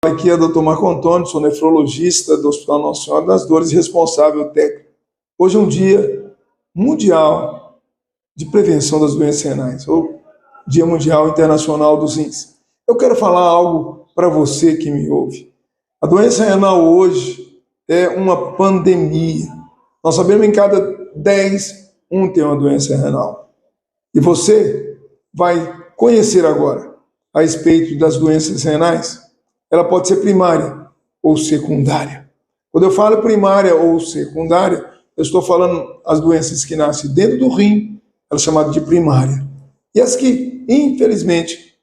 Aqui é o Dr. Marco Antônio, sou nefrologista do Hospital Nossa Senhora das Dores e responsável técnico. Hoje é um dia mundial de prevenção das doenças renais, ou Dia Mundial Internacional dos Rins. Eu quero falar algo para você que me ouve. A doença renal hoje é uma pandemia. Nós sabemos que em cada 10, um tem uma doença renal. E você vai conhecer agora a respeito das doenças renais. Ela pode ser primária ou secundária. Quando eu falo primária ou secundária, eu estou falando as doenças que nascem dentro do rim, elas são chamadas de primária. E as que, infelizmente,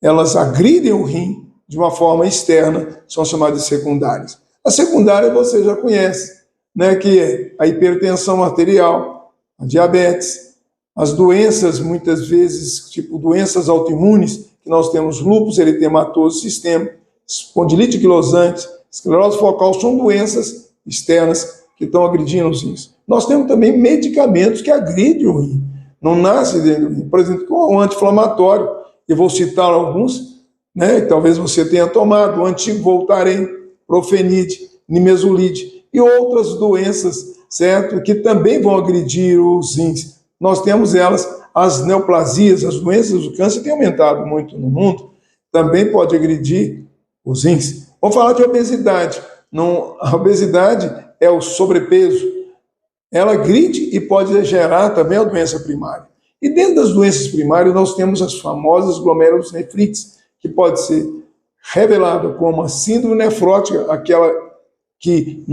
elas agridem o rim de uma forma externa, são chamadas de secundárias. A secundária você já conhece, né, que é a hipertensão arterial, a diabetes, as doenças, muitas vezes, tipo doenças autoimunes, que nós temos lúpus eritematoso sistêmico, espondilite anquilosante, esclerose focal, são doenças externas que estão agredindo os rins. Nós temos também medicamentos que agridem o rim, não nascem dentro do rim. Por exemplo, o anti-inflamatório, eu vou citar alguns, né, que talvez você tenha tomado, o antigo Voltaren, Profenid, Nimesulide e outras doenças, certo, que também vão agredir os rins. Nós temos elas, as neoplasias, as doenças do câncer têm aumentado muito no mundo, também pode agredir os rins. Vamos falar de obesidade. A obesidade é o sobrepeso. Ela agride e pode gerar também a doença primária. E dentro das doenças primárias nós temos as famosas glomerulonefrites, que pode ser revelada como a síndrome nefrótica, aquela que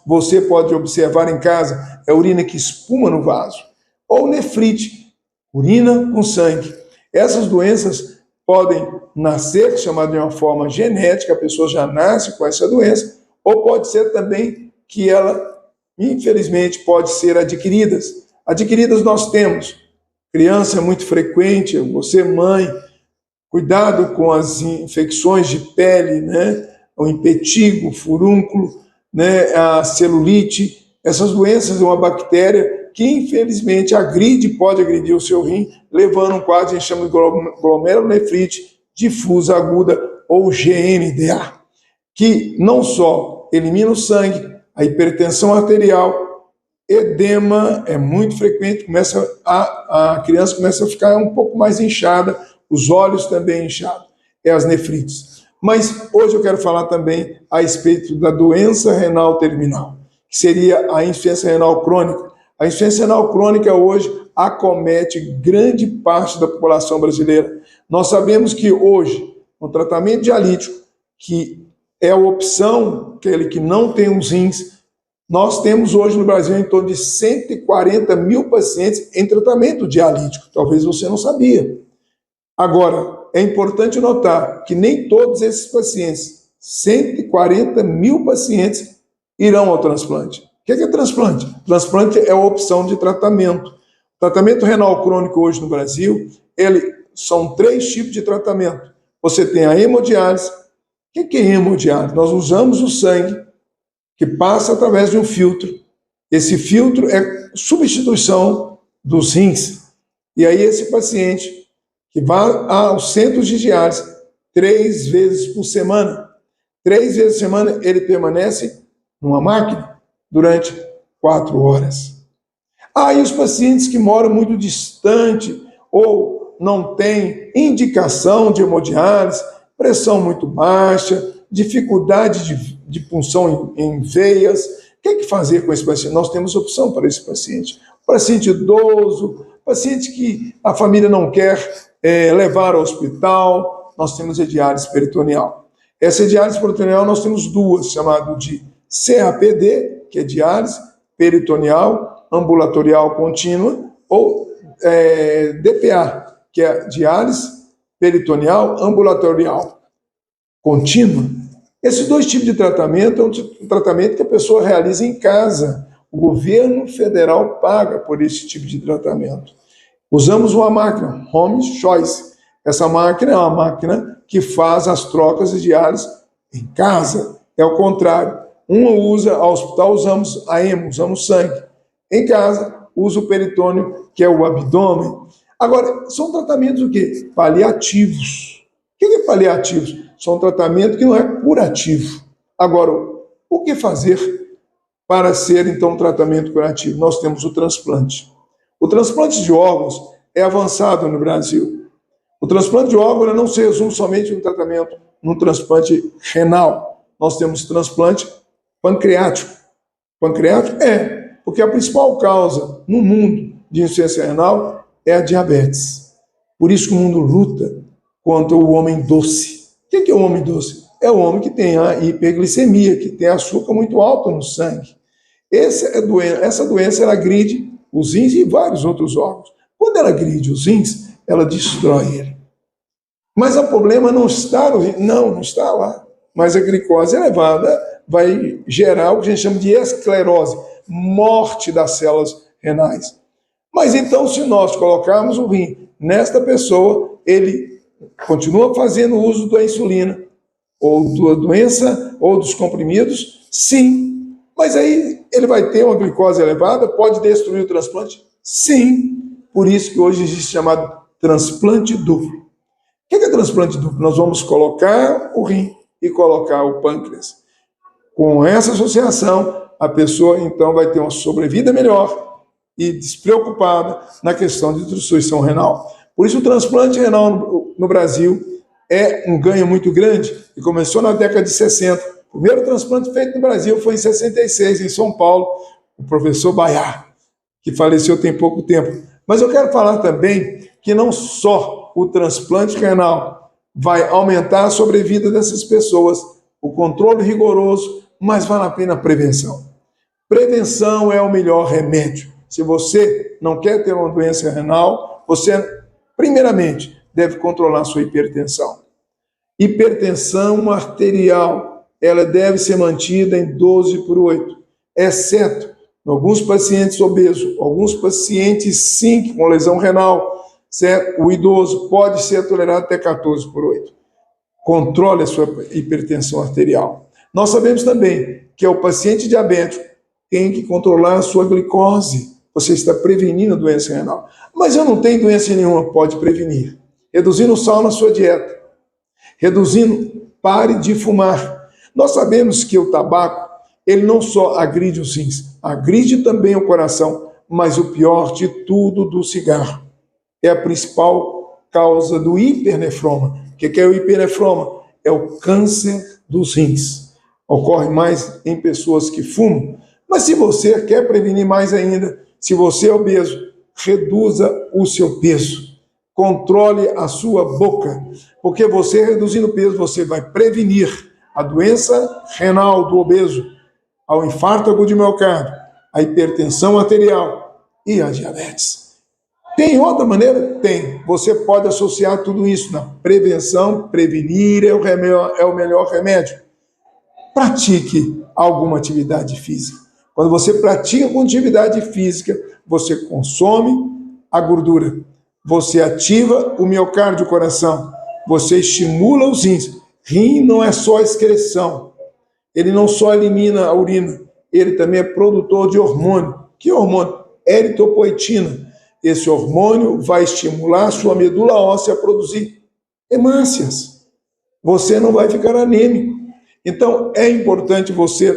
você pode observar em casa, é a urina que espuma no vaso. Ou nefrite, urina com sangue. Essas doenças podem nascer, chamada de uma forma genética, a pessoa já nasce com essa doença, ou pode ser também que ela, infelizmente, pode ser adquiridas. Adquiridas nós temos. Criança é muito frequente, você mãe, cuidado com as infecções de pele, né? O impetigo, o furúnculo, né? A celulite. Essas doenças é uma bactéria que, infelizmente, pode agredir o seu rim, levando um quadro que a gente chama de glomerulonefrite difusa aguda, ou GMDA, que não só elimina o sangue, a hipertensão arterial, edema é muito frequente, a criança começa a ficar um pouco mais inchada, os olhos também inchados, é as nefrites. Mas hoje eu quero falar também a respeito da doença renal terminal, que seria a insuficiência renal crônica. A insuficiência renal crônica hoje acomete grande parte da população brasileira. Nós sabemos que hoje, o tratamento dialítico, que é a opção, aquele que não tem os rins, nós temos hoje no Brasil em torno de 140 mil pacientes em tratamento dialítico. Talvez você não sabia. Agora, é importante notar que nem todos esses pacientes, 140 mil pacientes, irão ao transplante. O que é transplante? Transplante é a opção de tratamento. O tratamento renal crônico hoje no Brasil, são 3 tipos de tratamento. Você tem a hemodiálise. O que é hemodiálise? Nós usamos o sangue que passa através de um filtro. Esse filtro é substituição dos rins. E aí esse paciente que vai aos centros de diálise 3 vezes por semana. 3 vezes por semana ele permanece numa máquina durante 4 horas. E os pacientes que moram muito distante ou não têm indicação de hemodiálise, pressão muito baixa, dificuldade de punção em veias, o que fazer com esse paciente? Nós temos opção para esse paciente. Paciente idoso, paciente que a família não quer levar ao hospital, nós temos a diálise peritoneal. Essa diálise peritoneal nós temos 2, chamado de CAPD, que é diálise peritoneal ambulatorial contínua, ou DPA, que é diálise peritoneal ambulatorial contínua. Esses 2 tipos de tratamento é um tratamento que a pessoa realiza em casa. O governo federal paga por esse tipo de tratamento. Usamos uma máquina, Home Choice. Essa máquina é uma máquina que faz as trocas de diálise em casa. É o contrário. Ao hospital usamos a hemo, usamos sangue. Em casa, usa o peritônio, que é o abdômen. Agora, são tratamentos o quê? Paliativos. O que é paliativos? só um tratamento que não é curativo. Agora, o que fazer para ser, então, um tratamento curativo? Nós temos o transplante. O transplante de órgãos é avançado no Brasil. O transplante de órgãos não se resume somente no tratamento, no transplante renal. Nós temos transplante pancreático. Pancreático porque a principal causa no mundo de insuficiência renal é a diabetes. Por isso que o mundo luta contra o homem doce. O que é o homem doce? É o homem que tem a hiperglicemia, que tem açúcar muito alto no sangue. Essa doença ela agride os rins e vários outros órgãos. Quando ela agride os rins, ela destrói ele. Mas o problema não está no rim, não está lá. Mas a glicose elevada vai gerar o que a gente chama de esclerose, morte das células renais. Mas então, se nós colocarmos o rim nesta pessoa, ele continua fazendo uso da insulina, ou da doença, ou dos comprimidos? Sim. Mas aí ele vai ter uma glicose elevada? Pode destruir o transplante? Sim. Por isso que hoje existe chamado transplante duplo. O que é transplante duplo? Nós vamos colocar o rim e colocar o pâncreas. Com essa associação, a pessoa então vai ter uma sobrevida melhor e despreocupada na questão de destruição renal. Por isso o transplante renal no Brasil é um ganho muito grande e começou na década de 60. O primeiro transplante feito no Brasil foi em 66, em São Paulo, o professor Bayar, que faleceu tem pouco tempo. Mas eu quero falar também que não só o transplante renal vai aumentar a sobrevida dessas pessoas, o controle rigoroso, mas vale a pena a prevenção. Prevenção é o melhor remédio. Se você não quer ter uma doença renal, você, primeiramente, deve controlar a sua hipertensão. Hipertensão arterial, ela deve ser mantida em 12/8, exceto em alguns pacientes obesos, alguns pacientes, sim, com lesão renal, certo? O idoso pode ser tolerado até 14/8. Controle a sua hipertensão arterial. Nós sabemos também que o paciente diabético tem que controlar a sua glicose. Você está prevenindo a doença renal. Mas eu não tenho doença nenhuma, pode prevenir. Reduzindo o sal na sua dieta. Reduzindo, pare de fumar. Nós sabemos que o tabaco, ele não só agride os rins, agride também o coração, mas o pior de tudo do cigarro é a principal causa do hipernefroma. O que é o hipernefroma? É o câncer dos rins. Ocorre mais em pessoas que fumam. Mas se você quer prevenir mais ainda, se você é obeso, reduza o seu peso. Controle a sua boca. Porque você reduzindo o peso, você vai prevenir a doença renal do obeso, ao infarto agudo de miocárdio, a hipertensão arterial e a diabetes. Tem outra maneira? Tem. Você pode associar tudo isso na prevenção. Prevenir é o melhor remédio. Pratique alguma atividade física. Quando você pratica com atividade física, você consome a gordura, você ativa o miocárdio, o coração, você estimula os rins. Rim não é só excreção, ele não só elimina a urina, ele também é produtor de hormônio. Que hormônio? Eritropoetina. Esse hormônio vai estimular a sua medula óssea a produzir hemácias. Você não vai ficar anêmico. Então, é importante você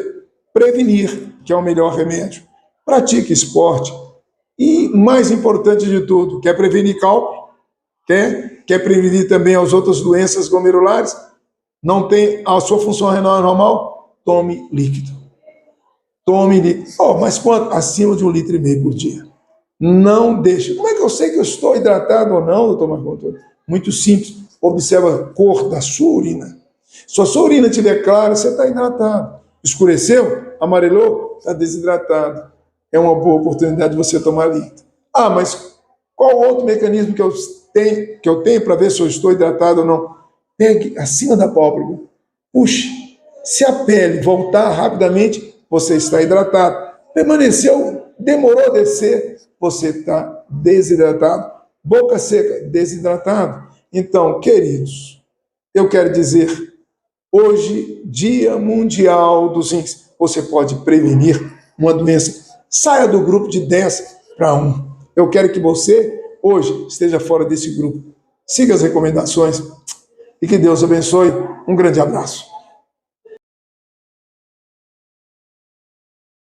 prevenir, que é o melhor remédio. Pratique esporte. E, mais importante de tudo, quer prevenir cálculo? Quer prevenir também as outras doenças glomerulares? Não tem a sua função renal normal? Tome líquido. Tome líquido. Mas quanto? Acima de 1,5 litro por dia. Não deixe. Como é que eu sei que eu estou hidratado ou não, doutor Marco Antônio? Muito simples. Observa a cor da sua urina. Se a sua urina estiver clara, você está hidratado. Escureceu? Amarelou? Está desidratado. É uma boa oportunidade de você tomar líquido. Mas qual outro mecanismo que eu tenho para ver se eu estou hidratado ou não? Pegue acima da pálpebra. Puxe. Se a pele voltar rapidamente, você está hidratado. Permaneceu, demorou a descer, você está desidratado. Boca seca, desidratado. Então, queridos, eu quero dizer, hoje, Dia Mundial dos Rins, você pode prevenir uma doença. Saia do grupo de 10 para 1. Eu quero que você, hoje, esteja fora desse grupo. Siga as recomendações. e que Deus abençoe. Um grande abraço.